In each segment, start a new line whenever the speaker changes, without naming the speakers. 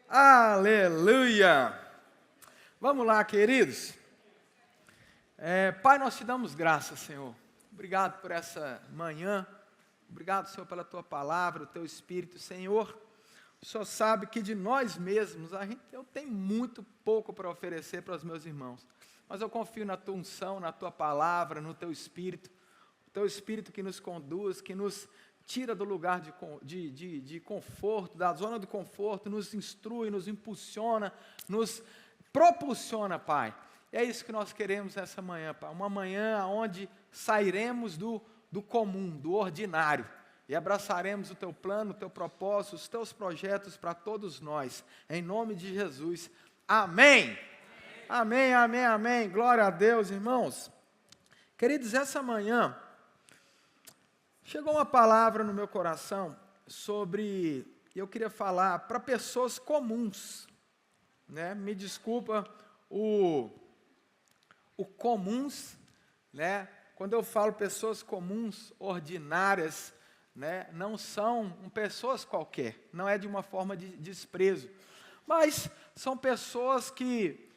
Aleluia! Vamos lá, queridos. Pai, nós te damos graças, Senhor. Obrigado por essa manhã. Obrigado, Senhor, pela tua palavra, o teu Espírito. Senhor, o Senhor sabe que de nós mesmos, eu tenho muito pouco para oferecer para os meus irmãos. Mas eu confio na tua unção, na tua palavra, no teu Espírito. O teu Espírito que nos conduz, que nos tira do lugar de conforto, da zona do conforto, nos instrui, nos impulsiona, nos propulsiona, Pai. E é isso que nós queremos essa manhã, Pai. Uma manhã onde sairemos do comum, do ordinário, e abraçaremos o Teu plano, o Teu propósito, os Teus projetos para todos nós. Em nome de Jesus. Amém. Amém, amém, amém. Glória a Deus, irmãos. Queridos, essa manhã chegou uma palavra no meu coração sobre, eu queria falar para pessoas comuns, né? Me desculpa o comuns, né? Quando eu falo pessoas comuns, ordinárias, né? Não são pessoas qualquer, não é de uma forma de desprezo, mas são pessoas que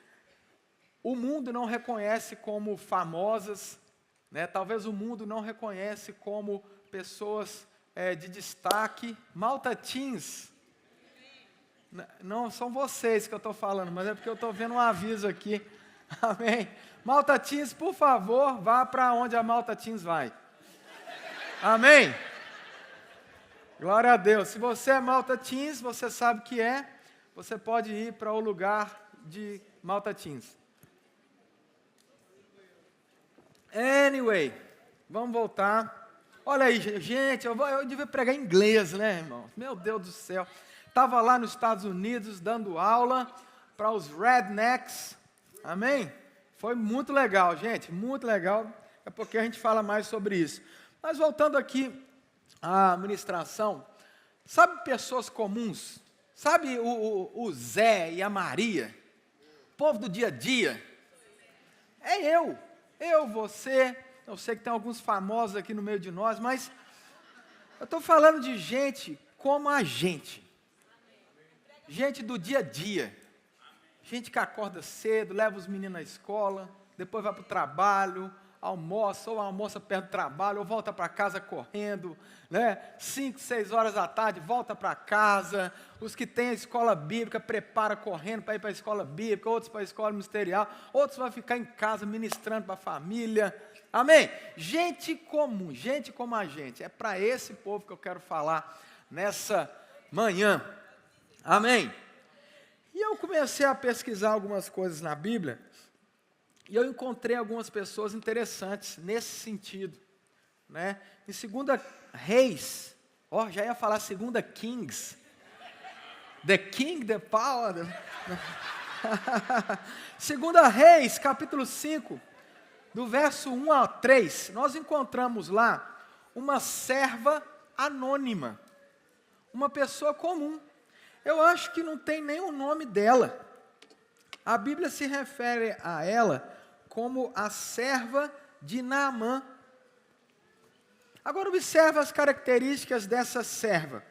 o mundo não reconhece como famosas, né? Talvez o mundo não reconhece como pessoas de destaque. Malta Teens, não são vocês que eu estou falando, mas é porque eu estou vendo um aviso aqui. Amém. Malta Teens, por favor, vá para onde a Malta Teens vai. Amém. Glória a Deus. Se você é Malta Teens, você sabe que você pode ir para o lugar de Malta Teens. Anyway, vamos voltar. Olha aí, gente, eu devia pregar em inglês, né, irmão? Meu Deus do céu. Estava lá nos Estados Unidos dando aula para os rednecks. Amém? Foi muito legal, gente, muito legal. É porque a gente fala mais sobre isso. Mas voltando aqui à ministração, sabe pessoas comuns? Sabe o Zé e a Maria? Povo do dia a dia? É eu, você. Eu sei que tem alguns famosos aqui no meio de nós, mas eu estou falando de gente como a gente. Gente do dia a dia. Gente que acorda cedo, leva os meninos à escola, depois vai para o trabalho, almoça, ou almoça perto do trabalho, ou volta para casa correndo, né? 5, 6 horas da tarde, volta para casa. Os que têm a escola bíblica, prepara correndo para ir para a escola bíblica, outros para a escola ministerial, outros vão ficar em casa ministrando para a família. Amém? Gente comum, gente como a gente. É para esse povo que eu quero falar nessa manhã. Amém? E eu comecei a pesquisar algumas coisas na Bíblia, e eu encontrei algumas pessoas interessantes nesse sentido, né? Em 2 Reis, já ia falar 2 Kings, the King, the power, 2 Reis, capítulo 5, do verso 1 a 3, nós encontramos lá uma serva anônima, uma pessoa comum. Eu acho que não tem nem o nome dela. A Bíblia se refere a ela como a serva de Naamã. Agora observa as características dessa serva.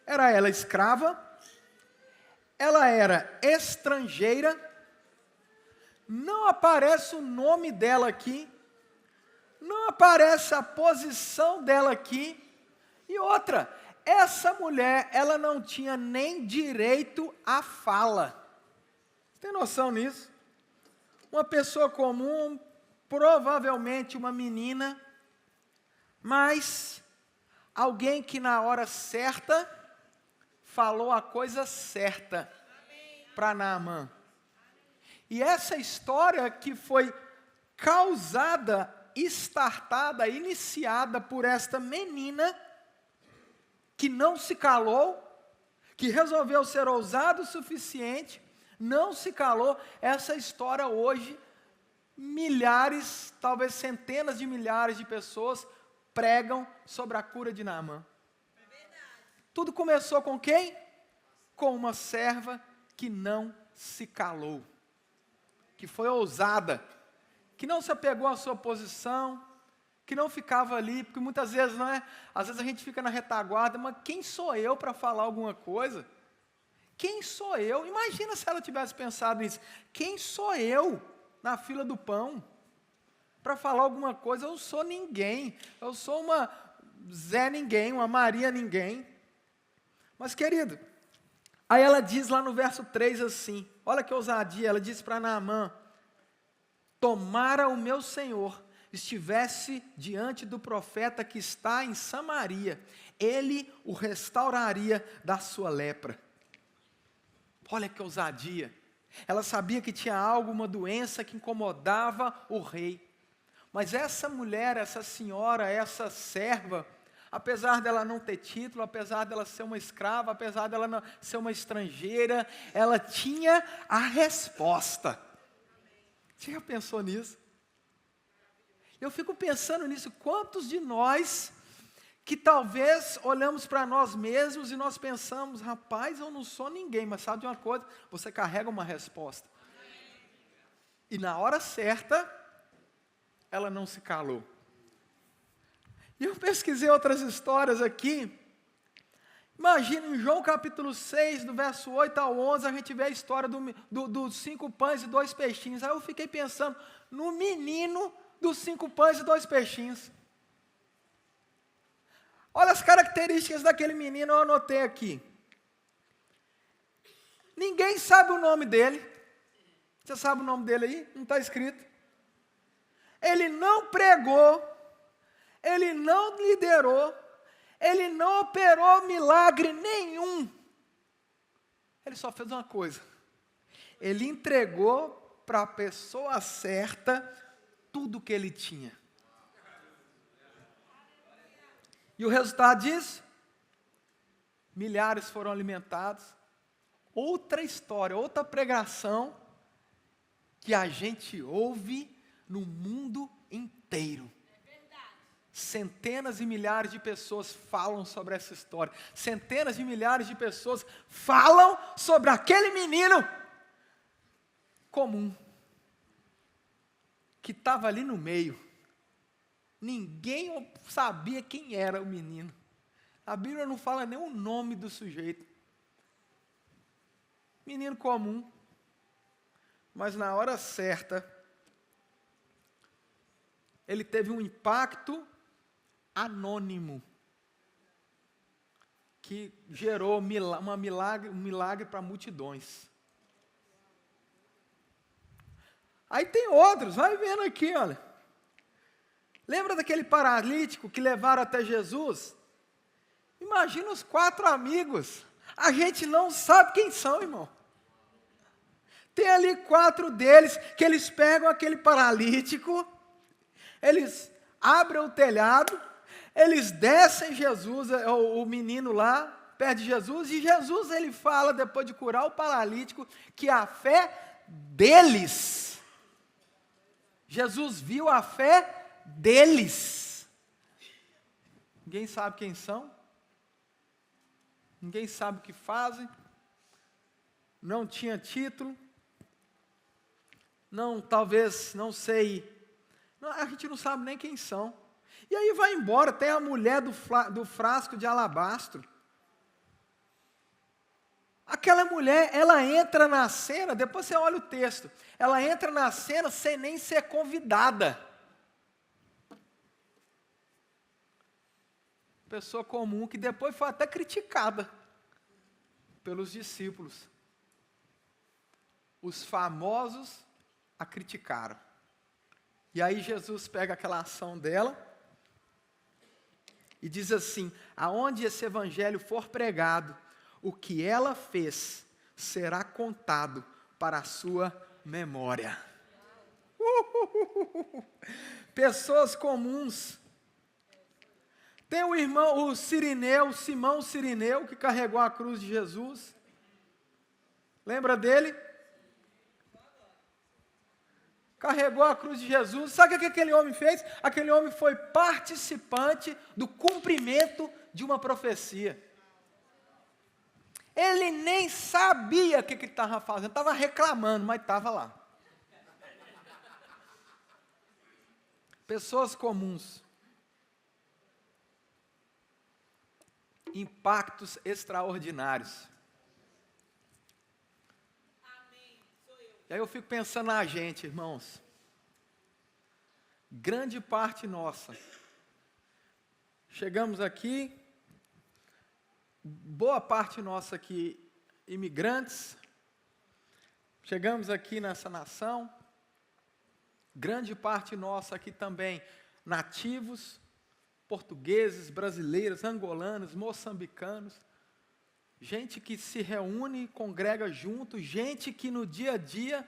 Era ela escrava, ela era estrangeira, não aparece o nome dela aqui, não aparece a posição dela aqui, e outra, essa mulher, ela não tinha nem direito à fala. Tem noção nisso? Uma pessoa comum, provavelmente uma menina, mas alguém que na hora certa falou a coisa certa para Naamã. E essa história que foi causada, startada, iniciada por esta menina, que não se calou, que resolveu ser ousado o suficiente, não se calou. Essa história hoje, milhares, talvez centenas de milhares de pessoas pregam sobre a cura de Naamã. Tudo começou com quem? Com uma serva que não se calou, que foi ousada, que não se apegou à sua posição, que não ficava ali, porque muitas vezes, não é? Às vezes a gente fica na retaguarda, mas quem sou eu para falar alguma coisa? quem sou eu? Imagina se ela tivesse pensado nisso. Quem sou eu na fila do pão para falar alguma coisa? Eu não sou ninguém. Eu sou uma Zé ninguém, uma Maria ninguém. Mas, querido, aí ela diz lá no verso 3 assim, olha que ousadia, ela diz para Naamã: tomara o meu senhor estivesse diante do profeta que está em Samaria, ele o restauraria da sua lepra. Olha que ousadia. Ela sabia que tinha algo, uma doença que incomodava o rei. Mas essa mulher, essa senhora, essa serva, apesar dela não ter título, apesar dela ser uma escrava, apesar dela não ser uma estrangeira, ela tinha a resposta. Você já pensou nisso? Eu fico pensando nisso, quantos de nós que talvez olhamos para nós mesmos e nós pensamos, rapaz, eu não sou ninguém, mas sabe de uma coisa? Você carrega uma resposta. E na hora certa, ela não se calou. E eu pesquisei outras histórias aqui. Imagina, em João capítulo 6, do verso 8 ao 11, a gente vê a história dos 5 pães e 2 peixinhos. Aí eu fiquei pensando no menino dos 5 pães e 2 peixinhos. Olha as características daquele menino, eu anotei aqui. Ninguém sabe o nome dele. Você sabe o nome dele aí? Não está escrito. Ele não pregou, ele não liderou, ele não operou milagre nenhum. Ele só fez uma coisa. Ele entregou para a pessoa certa tudo o que ele tinha. E o resultado disso? Milhares foram alimentados. Outra história, outra pregação que a gente ouve no mundo inteiro. Centenas e milhares de pessoas falam sobre essa história. Centenas de milhares de pessoas falam sobre aquele menino comum que estava ali no meio. Ninguém sabia quem era o menino. A Bíblia não fala nem o nome do sujeito. Menino comum. Mas na hora certa, ele teve um impacto anônimo que gerou um milagre para multidões. Aí tem outros, vai vendo aqui, olha. Lembra daquele paralítico que levaram até Jesus? Imagina os 4 amigos. A gente não sabe quem são, irmão. Tem ali 4 deles que eles pegam aquele paralítico, eles abrem o telhado, eles descem Jesus, o menino lá, perto de Jesus, e Jesus ele fala, depois de curar o paralítico, que a fé deles, Jesus viu a fé deles. Ninguém sabe quem são, ninguém sabe o que fazem, não tinha título, não, talvez, não sei, não, a gente não sabe nem quem são. E aí vai embora, tem a mulher do frasco de alabastro. Aquela mulher, ela entra na cena, depois você olha o texto, ela entra na cena sem nem ser convidada. Pessoa comum que depois foi até criticada pelos discípulos. Os famosos a criticaram. E aí Jesus pega aquela ação dela e diz assim: aonde esse evangelho for pregado, o que ela fez será contado para a sua memória. Pessoas comuns. Tem o irmão, o Cirineu, Simão Cirineu, que carregou a cruz de Jesus. Lembra dele? Carregou a cruz de Jesus. Sabe o que aquele homem fez? Aquele homem foi participante do cumprimento de uma profecia. Ele nem sabia o que ele estava fazendo, estava reclamando, mas estava lá. Pessoas comuns. Impactos extraordinários. E aí eu fico pensando na gente, irmãos. Grande parte nossa. Chegamos aqui, boa parte nossa aqui, imigrantes. Chegamos aqui nessa nação. Grande parte nossa aqui também, nativos, portugueses, brasileiros, angolanos, moçambicanos. Gente que se reúne, congrega junto, gente que no dia a dia,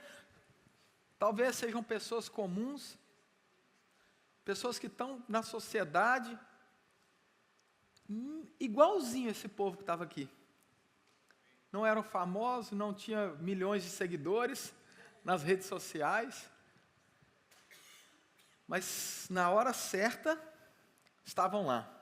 talvez sejam pessoas comuns, pessoas que estão na sociedade, igualzinho esse povo que estava aqui. Não eram famosos, não tinha milhões de seguidores nas redes sociais, mas na hora certa estavam lá.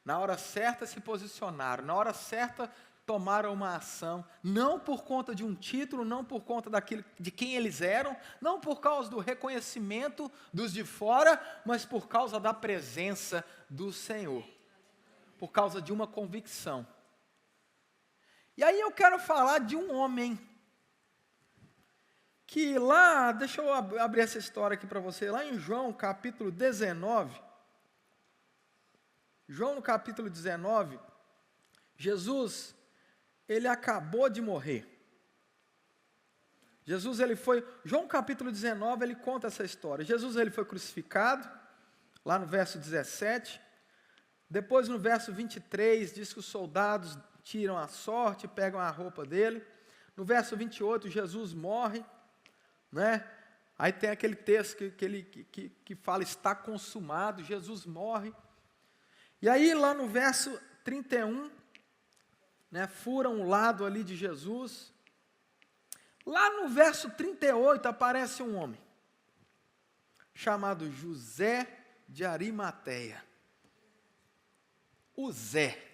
Na hora certa se posicionaram, na hora certa tomaram uma ação, não por conta de um título, não por conta de quem eles eram, não por causa do reconhecimento dos de fora, mas por causa da presença do Senhor, por causa de uma convicção. E aí eu quero falar de um homem, que lá, deixa eu abrir essa história aqui para você, lá em João capítulo 19, João no capítulo 19, Jesus, ele acabou de morrer. João capítulo 19, ele conta essa história. Jesus, ele foi crucificado, lá no verso 17. Depois no verso 23, diz que os soldados tiram a sorte, pegam a roupa dele. No verso 28, Jesus morre, né? Aí tem aquele texto que fala, está consumado, Jesus morre. E aí lá no verso 31, né, furam o lado ali de Jesus. Lá no verso 38 aparece um homem, chamado José de Arimateia. O Zé.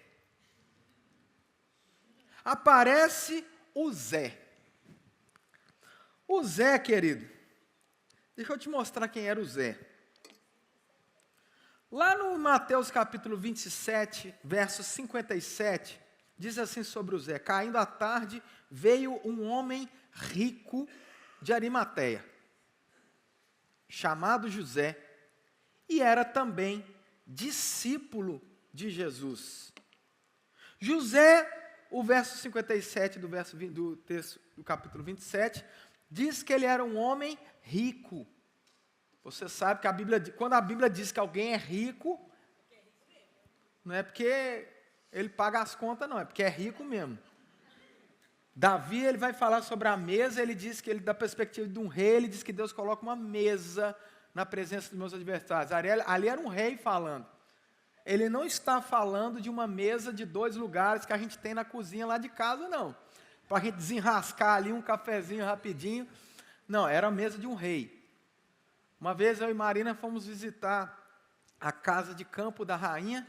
Aparece o Zé. O Zé, querido, deixa eu te mostrar quem era o Zé. Lá no Mateus capítulo 27, verso 57, diz assim sobre o Zé: caindo a tarde, veio um homem rico de Arimateia, chamado José, e era também discípulo de Jesus. José, o verso 57 do texto do capítulo 27, diz que ele era um homem rico. Você sabe que quando a Bíblia diz que alguém é rico, não é porque ele paga as contas, não, é porque é rico mesmo. Davi, ele vai falar sobre a mesa, ele diz que, da perspectiva de um rei, ele diz que Deus coloca uma mesa na presença dos meus adversários. Ali era um rei falando. Ele não está falando de uma mesa de 2 lugares que a gente tem na cozinha lá de casa, não. Para a gente desenrascar ali um cafezinho rapidinho. Não, era a mesa de um rei. Uma vez eu e Marina fomos visitar a casa de campo da rainha,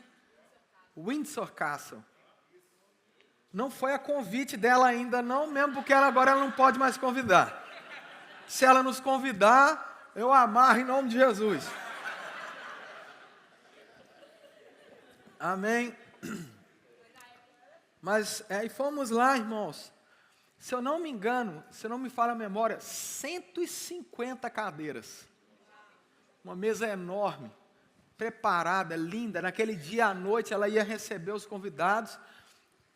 Windsor Castle. Não foi a convite dela ainda não, mesmo porque agora ela não pode mais convidar. Se ela nos convidar, eu amarro em nome de Jesus. Amém. Mas aí fomos lá, irmãos. Se eu não me engano, se não me falha a memória, 150 cadeiras. Uma mesa enorme, preparada, linda. Naquele dia à noite ela ia receber os convidados.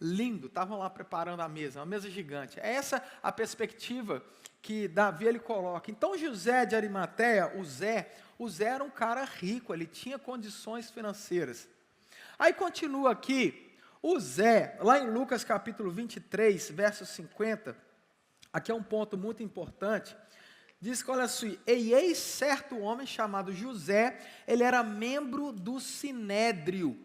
Lindo, estavam lá preparando a mesa, uma mesa gigante. É essa a perspectiva que Davi ele coloca. Então José de Arimateia, o Zé era um cara rico, ele tinha condições financeiras. Aí continua aqui, o Zé, lá em Lucas capítulo 23, verso 50, aqui é um ponto muito importante. Diz que, olha assim, e eis certo homem chamado José, ele era membro do Sinédrio.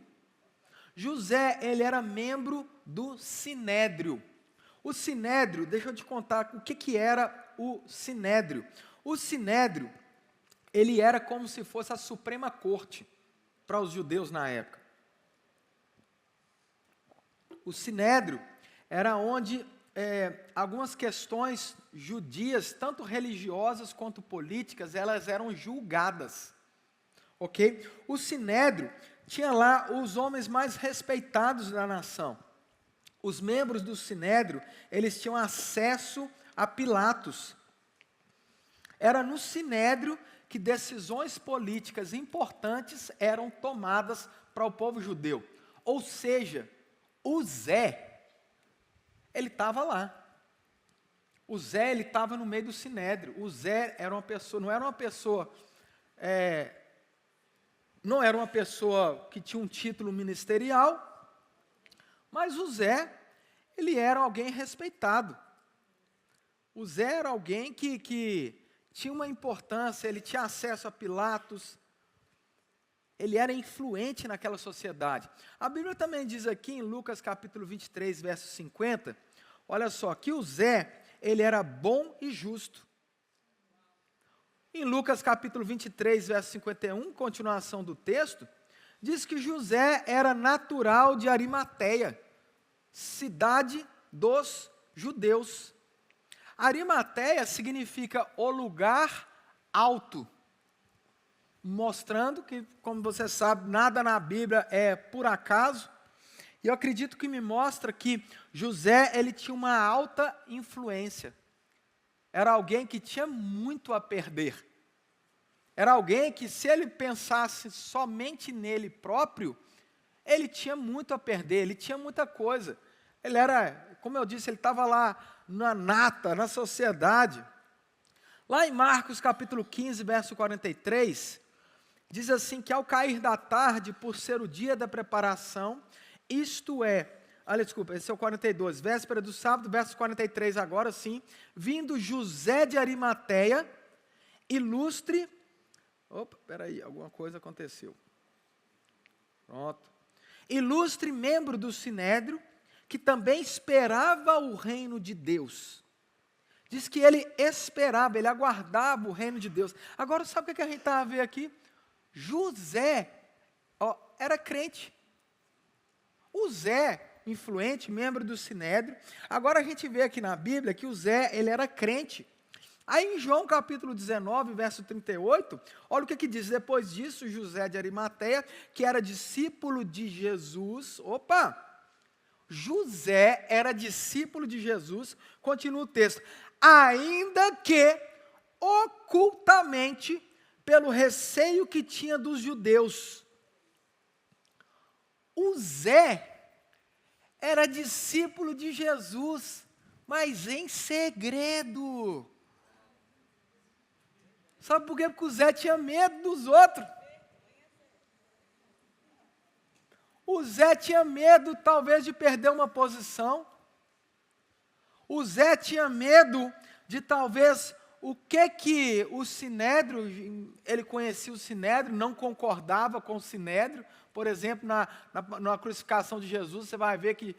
José, ele era membro do Sinédrio. O Sinédrio, deixa eu te contar o que era o Sinédrio. O Sinédrio, ele era como se fosse a Suprema Corte para os judeus na época. O Sinédrio era onde algumas questões judias, tanto religiosas quanto políticas, elas eram julgadas, ok? O Sinédrio tinha lá os homens mais respeitados da nação. Os membros do Sinédrio, eles tinham acesso a Pilatos, Era no sinédrio que decisões políticas importantes eram tomadas para o povo judeu. Ou seja, o Zé, ele estava lá. O Zé, ele estava no meio do sinédrio. O Zé era uma pessoa, não era uma pessoa que tinha um título ministerial, mas o Zé, ele era alguém respeitado. O Zé era alguém que tinha uma importância, ele tinha acesso a Pilatos, ele era influente naquela sociedade. A Bíblia também diz aqui em Lucas capítulo 23, verso 50, olha só, que o Zé, ele era bom e justo. Em Lucas capítulo 23, verso 51, continuação do texto, diz que José era natural de Arimateia, cidade dos judeus. Arimateia significa o lugar alto, mostrando que, como você sabe, nada na Bíblia é por acaso. E eu acredito que me mostra que José, ele tinha uma alta influência. Era alguém que tinha muito a perder. Era alguém que, se ele pensasse somente nele próprio, ele tinha muito a perder, ele tinha muita coisa. Ele era, como eu disse, ele estava lá na nata, na sociedade. Lá em Marcos capítulo 15, verso 43, diz assim que ao cair da tarde, por ser o dia da preparação, isto é, esse é o 42, véspera do sábado, verso 43 agora sim, vindo José de Arimateia, ilustre, alguma coisa aconteceu. Pronto. Ilustre membro do Sinédrio, que também esperava o reino de Deus. Diz que ele esperava, ele aguardava o reino de Deus. Agora, sabe o que a gente está a ver aqui? José era crente. O Zé, influente, membro do Sinédrio. Agora a gente vê aqui na Bíblia que o Zé, ele era crente. Aí em João capítulo 19, verso 38, olha o que diz. Depois disso, José de Arimateia, que era discípulo de Jesus. José era discípulo de Jesus. Continua o texto. Ainda que ocultamente, pelo receio que tinha dos judeus. O Zé era discípulo de Jesus, mas em segredo. Sabe por quê? Porque o Zé tinha medo dos outros. O Zé tinha medo, talvez, de perder uma posição. O Zé tinha medo de, talvez, o Sinédrio, ele conhecia o Sinédrio, não concordava com o Sinédrio. Por exemplo, na crucificação de Jesus, você vai ver que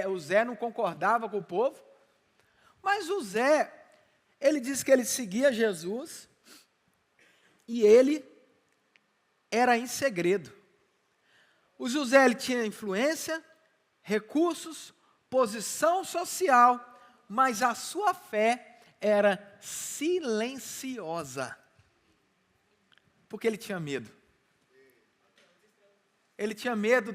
o Zé não concordava com o povo. Mas o Zé, ele disse que ele seguia Jesus e ele era em segredo. O José, ele tinha influência, recursos, posição social, mas a sua fé era silenciosa, porque ele tinha medo. Ele tinha medo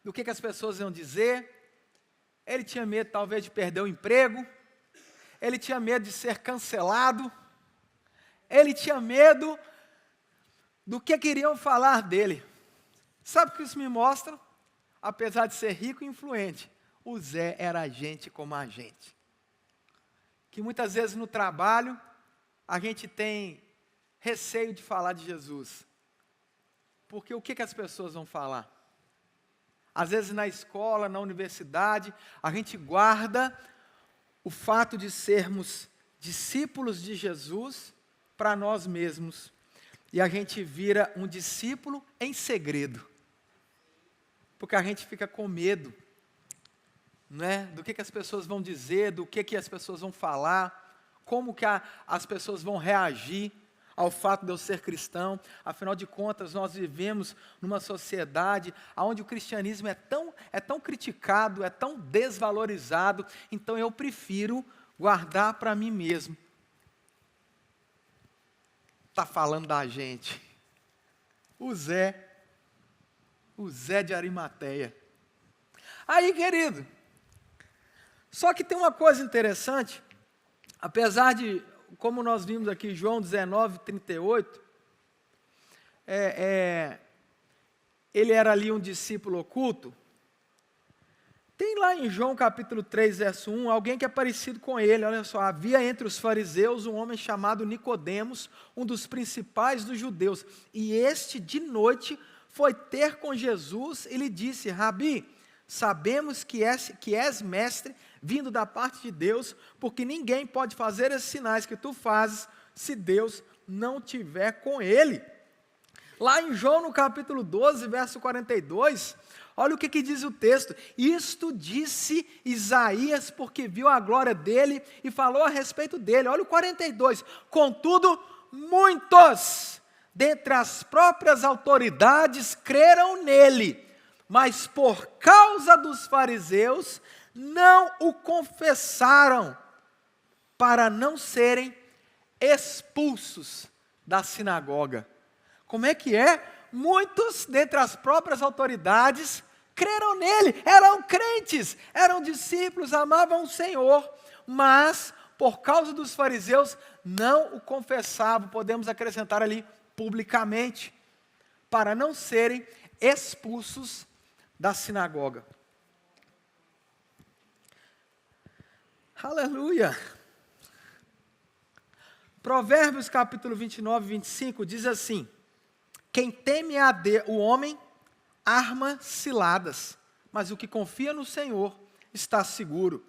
do que as pessoas iam dizer, ele tinha medo talvez de perder o emprego, ele tinha medo de ser cancelado, ele tinha medo do que queriam falar dele. Sabe o que isso me mostra? Apesar de ser rico e influente, o Zé era gente como a gente. Que muitas vezes no trabalho, a gente tem receio de falar de Jesus. Porque o que as pessoas vão falar? Às vezes na escola, na universidade, a gente guarda o fato de sermos discípulos de Jesus para nós mesmos. E a gente vira um discípulo em segredo. Porque a gente fica com medo, né, do que as pessoas vão dizer, do que as pessoas vão falar, como que as pessoas vão reagir ao fato de eu ser cristão. Afinal de contas, nós vivemos numa sociedade onde o cristianismo é tão criticado, é tão desvalorizado, então eu prefiro guardar para mim mesmo. Está falando da gente. O Zé de Arimateia. Aí, querido, só que tem uma coisa interessante, apesar de como nós vimos aqui, João 19, 38, ele era ali um discípulo oculto. Tem lá em João capítulo 3, verso 1, alguém que é parecido com ele, olha só, havia entre os fariseus um homem chamado Nicodemos, um dos principais dos judeus, e este de noite foi ter com Jesus e lhe disse, Rabi, sabemos que és mestre, vindo da parte de Deus, porque ninguém pode fazer esses sinais que tu fazes, se Deus não tiver com ele. Lá em João, no capítulo 12, verso 42, olha o que diz o texto. Isto disse Isaías, porque viu a glória dele e falou a respeito dele. Olha o 42. Contudo, muitos dentre as próprias autoridades creram nele, mas por causa dos fariseus não o confessaram, para não serem expulsos da sinagoga. Como é que é? Muitos dentre as próprias autoridades creram nele, eram crentes, eram discípulos, amavam o Senhor, mas por causa dos fariseus não o confessavam, podemos acrescentar ali publicamente, para não serem expulsos da sinagoga. Aleluia! Provérbios capítulo 29, 25 diz assim, quem teme o homem arma ciladas, mas o que confia no Senhor está seguro.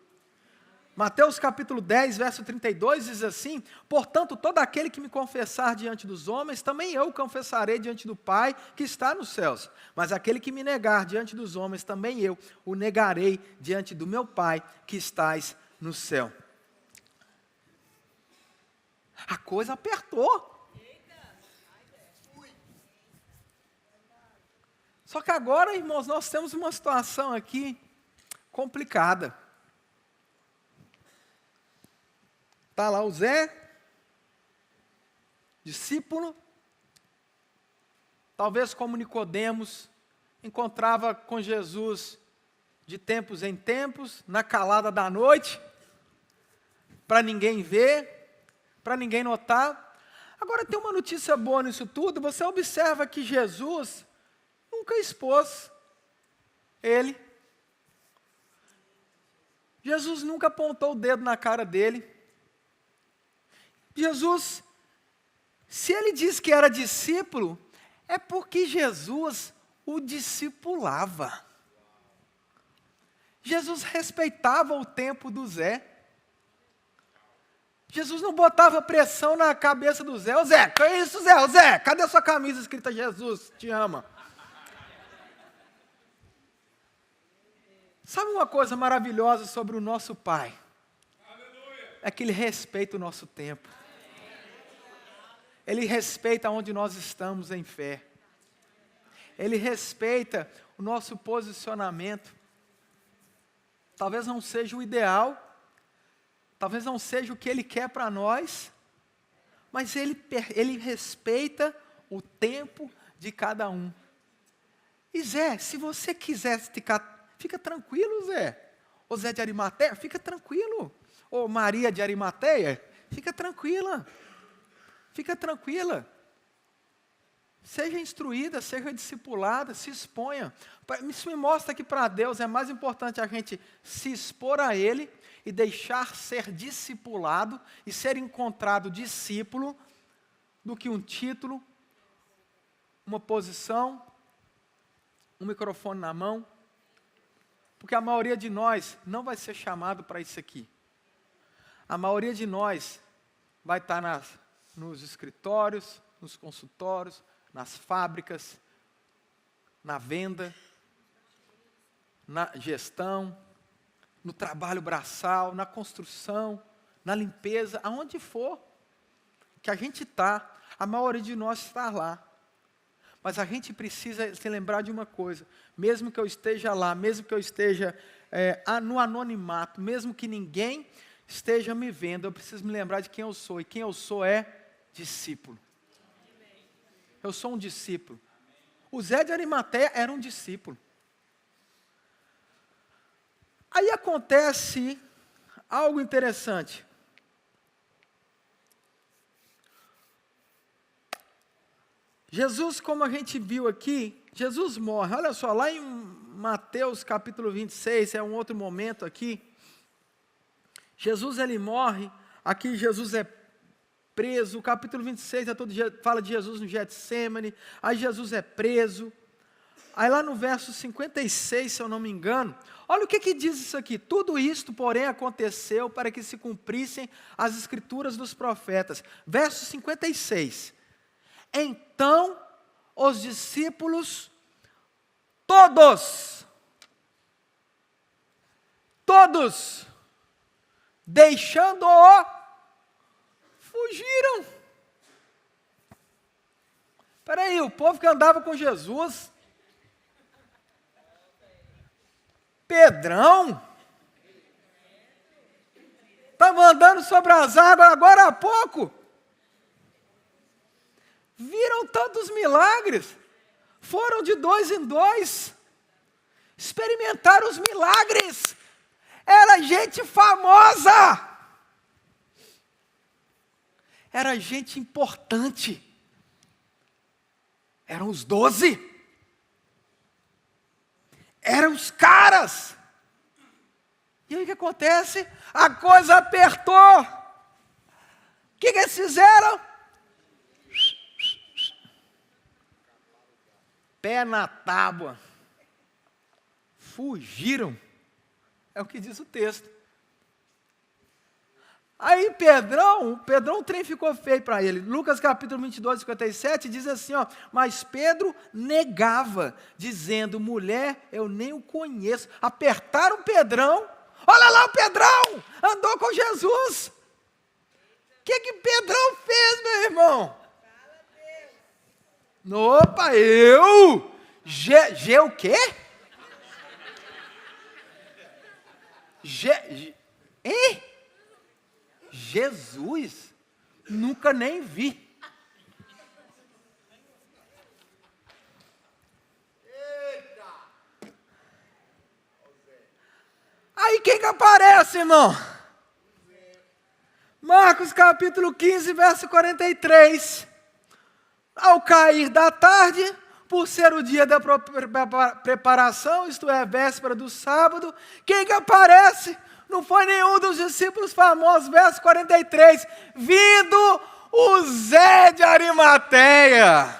Mateus capítulo 10, verso 32 diz assim, portanto, todo aquele que me confessar diante dos homens, também eu o confessarei diante do Pai que está nos céus. Mas aquele que me negar diante dos homens, também eu o negarei diante do meu Pai que estás no céu. A coisa apertou. Só que agora, irmãos, nós temos uma situação aqui complicada. Está lá o Zé, discípulo, talvez como Nicodemos, encontrava com Jesus de tempos em tempos, na calada da noite, para ninguém ver, para ninguém notar. Agora tem uma notícia boa nisso tudo, você observa que Jesus nunca expôs ele. Jesus nunca apontou o dedo na cara dele. Jesus, se ele diz que era discípulo, é porque Jesus o discipulava. Jesus respeitava o tempo do Zé. Jesus não botava pressão na cabeça do Zé. Ô Zé, que é isso, Zé? Ô Zé, cadê a sua camisa escrita Jesus te ama? Sabe uma coisa maravilhosa sobre o nosso Pai? É que Ele respeita o nosso tempo. Ele respeita onde nós estamos em fé. Ele respeita o nosso posicionamento. Talvez não seja o ideal, talvez não seja o que Ele quer para nós, mas Ele respeita o tempo de cada um. E Zé, se você quiser fica tranquilo, Zé. Ô Zé de Arimateia, fica tranquilo. Ô Maria de Arimateia, fica tranquila. Fica tranquila. Seja instruída, seja discipulada, se exponha. Isso me mostra que para Deus é mais importante a gente se expor a Ele e deixar ser discipulado e ser encontrado discípulo do que um título, uma posição, um microfone na mão. Porque a maioria de nós não vai ser chamado para isso aqui. A maioria de nós vai estar nos escritórios, nos consultórios, nas fábricas, na venda, na gestão, no trabalho braçal, na construção, na limpeza, aonde for que a gente está, a maioria de nós está lá. Mas a gente precisa se lembrar de uma coisa, mesmo que eu esteja lá, mesmo que eu esteja no anonimato, mesmo que ninguém esteja me vendo, eu preciso me lembrar de quem eu sou, e quem eu sou é discípulo. Eu sou um discípulo. O Zé de Arimateia era um discípulo. Aí acontece algo interessante. Jesus, como a gente viu aqui, Jesus morre. Olha só, lá em Mateus capítulo 26, é um outro momento aqui. Jesus, ele morre. Aqui Jesus é preso. O capítulo 26 é todo dia, fala de Jesus no Getsêmani. Aí Jesus é preso. Aí lá no verso 56, se eu não me engano, olha o que diz isso aqui. Tudo isto, porém, aconteceu para que se cumprissem as escrituras dos profetas. Verso 56. Então, os discípulos, todos, deixando-o, fugiram. Espera aí, o povo que andava com Jesus, Pedrão, estava andando sobre as águas agora há pouco, viram tantos milagres, foram de 2 em 2, experimentaram os milagres, era gente famosa, era gente importante, eram os 12, eram os caras. E aí o que acontece? A coisa apertou. O que eles fizeram? Pé na tábua. Fugiram. É o que diz o texto. Aí Pedrão, o trem ficou feio para ele. Lucas capítulo 22, 57 diz assim, ó, mas Pedro negava, dizendo, mulher, eu nem o conheço. Apertaram Pedrão, olha lá o Pedrão, andou com Jesus. O que Pedrão fez, meu irmão? Opa, o quê? Hein? Jesus? Nunca nem vi. Aí quem que aparece, irmão? Marcos capítulo 15, verso 43. Ao cair da tarde, por ser o dia da preparação, isto é, a véspera do sábado, quem que aparece? Não foi nenhum dos discípulos famosos, verso 43, vindo o Zé de Arimateia,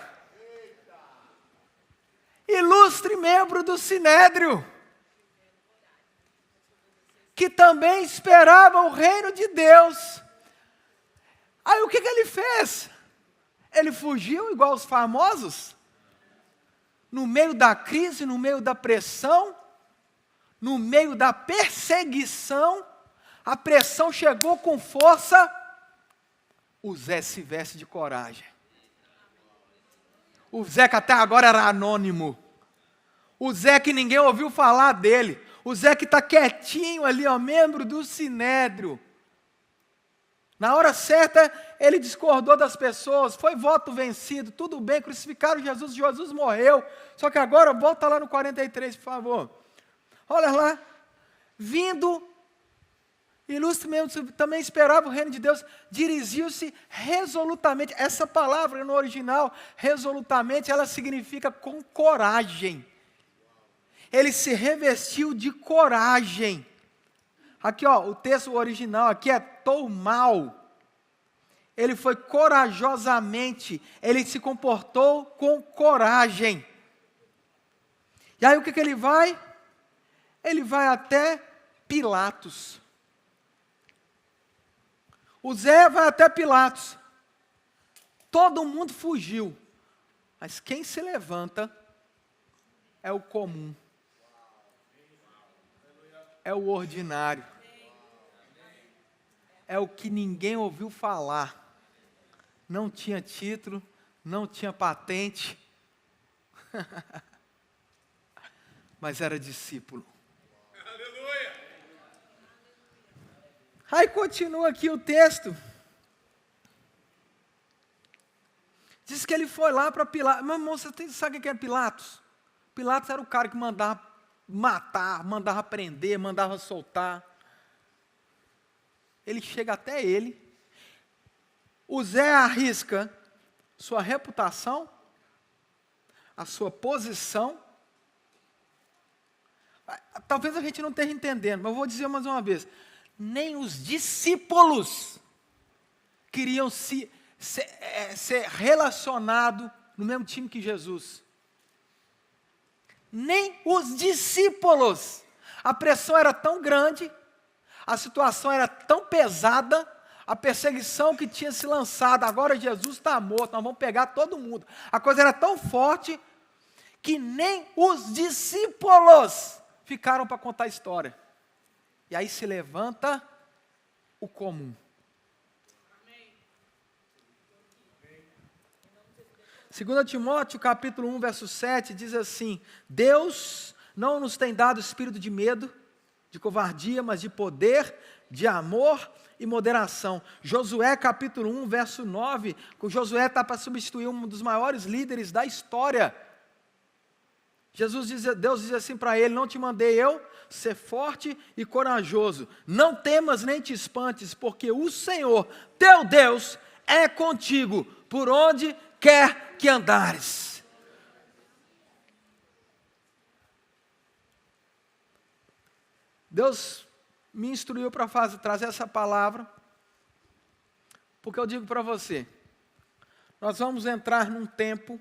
ilustre membro do Sinédrio, que também esperava o reino de Deus. Aí o que ele fez? Ele fugiu igual os famosos? No meio da crise, no meio da pressão, no meio da perseguição, a pressão chegou com força, o Zé se veste de coragem. O Zé que até agora era anônimo. O Zé que ninguém ouviu falar dele. O Zé que está quietinho ali, ó, membro do Sinédrio. Na hora certa, ele discordou das pessoas, foi voto vencido, tudo bem, crucificaram Jesus, Jesus morreu. Só que agora, volta lá no 43, por favor. Olha lá, vindo, ilustre mesmo, também esperava o reino de Deus, dirigiu-se resolutamente. Essa palavra no original, resolutamente, ela significa com coragem. Ele se revestiu de coragem. Aqui, ó, o texto original aqui é toumau. Ele foi corajosamente, ele se comportou com coragem. E aí o que ele vai? Ele vai até Pilatos. O Zé vai até Pilatos. Todo mundo fugiu. Mas quem se levanta é o comum. É o ordinário. É o que ninguém ouviu falar. Não tinha título, não tinha patente. Mas era discípulo. Aleluia! Aí continua aqui o texto. Diz que ele foi lá para Pilatos. Meu irmão, você sabe quem é Pilatos? Pilatos era o cara que mandava matar, mandava prender, mandava soltar. Ele chega até ele. O Zé arrisca sua reputação, a sua posição. Talvez a gente não esteja entendendo, mas eu vou dizer mais uma vez. Nem os discípulos queriam ser relacionados no mesmo time que Jesus. Nem os discípulos. A pressão era tão grande, a situação era tão pesada, a perseguição que tinha se lançado, agora Jesus está morto, nós vamos pegar todo mundo. A coisa era tão forte que nem os discípulos ficaram para contar a história. E aí se levanta o comum. 2 Timóteo capítulo 1, verso 7, diz assim: Deus não nos tem dado espírito de medo, de covardia, mas de poder, de amor e moderação. Josué capítulo 1, verso 9, que Josué está para substituir um dos maiores líderes da história. Deus diz assim para ele: não te mandei eu ser forte e corajoso, não temas nem te espantes, porque o Senhor, teu Deus, é contigo, por onde quer que andares. Deus me instruiu para trazer essa palavra, porque eu digo para você, nós vamos entrar num tempo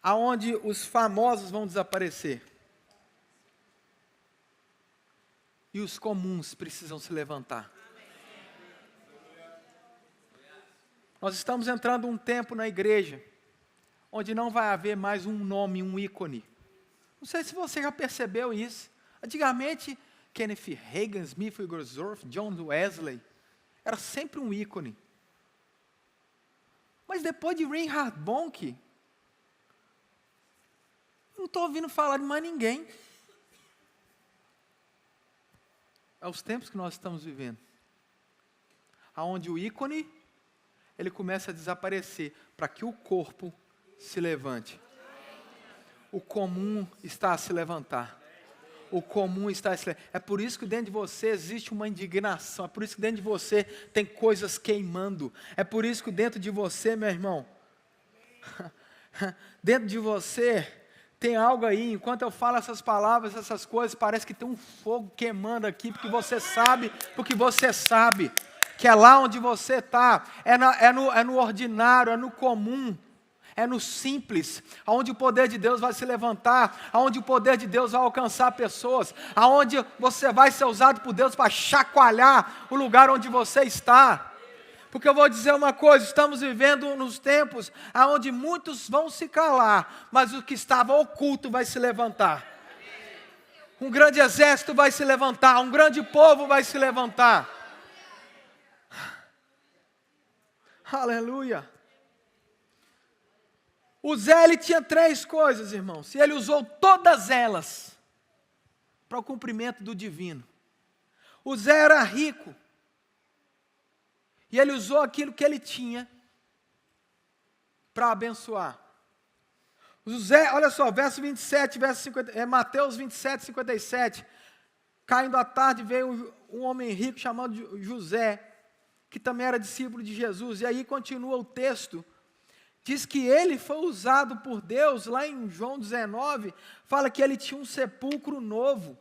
aonde os famosos vão desaparecer. E os comuns precisam se levantar. Nós estamos entrando num tempo na igreja, onde não vai haver mais um nome, um ícone. Não sei se você já percebeu isso. Antigamente, Kenneth Hagin, Smith Wigglesworth, John Wesley, era sempre um ícone. Mas depois de Reinhard Bonnke, não estou ouvindo falar de mais ninguém. É os tempos que nós estamos vivendo, aonde o ícone ele começa a desaparecer, para que o corpo se levante. O comum está a se levantar. O comum está a se levantar. É por isso que dentro de você existe uma indignação. É por isso que dentro de você tem coisas queimando. É por isso que dentro de você, meu irmão, dentro de você tem algo aí. Enquanto eu falo essas palavras, essas coisas, parece que tem um fogo queimando aqui, porque você sabe que é lá onde você está, é no ordinário, é no comum, é no simples, aonde o poder de Deus vai se levantar, aonde o poder de Deus vai alcançar pessoas, aonde você vai ser usado por Deus para chacoalhar o lugar onde você está. Porque eu vou dizer uma coisa, estamos vivendo nos tempos aonde muitos vão se calar, mas o que estava oculto vai se levantar. Um grande exército vai se levantar, um grande povo vai se levantar. Aleluia. O Zé, ele tinha 3 coisas, irmãos, e ele usou todas elas para o cumprimento do divino. O Zé era rico, e ele usou aquilo que ele tinha para abençoar. O Zé, olha só, verso 27, Mateus 27, 57. Caindo à tarde veio um homem rico chamado José, que também era discípulo de Jesus, e aí continua o texto, diz que ele foi usado por Deus, lá em João 19, fala que ele tinha um sepulcro novo,